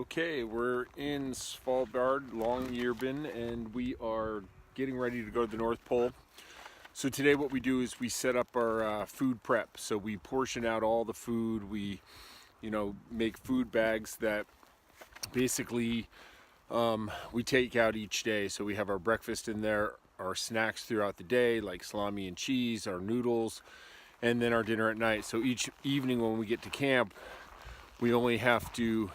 Okay, we're in Svalbard, Longyearbyen, and we are getting ready to go to the North Pole. So today what we do is we set up our food prep. So we portion out all the food. We, make food bags that basically we take out each day. So we have our breakfast in there, our snacks throughout the day, like salami and cheese, our noodles, and then our dinner at night. So each evening when we get to camp, we only have to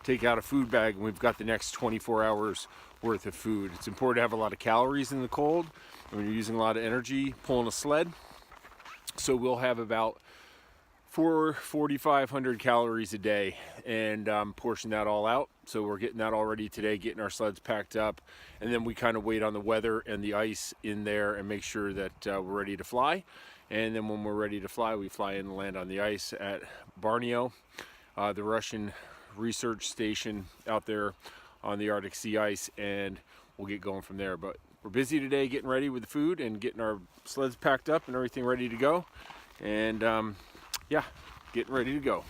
take out a food bag and we've got the next 24 hours worth of food. It's important to have a lot of calories in the cold when you're using a lot of energy pulling a sled. So we'll have about 4,500 calories a day and portion that all out. So we're getting that all ready today, getting our sleds packed up, and then we kind of wait on the weather and the ice in there and make sure that we're ready to fly. And then when we're ready to fly, we fly in and land on the ice at Borneo, the Russian research station out there on the Arctic sea ice, and we'll get going from there. But we're busy today getting ready with the food and getting our sleds packed up and everything ready to go, and yeah, getting ready to go.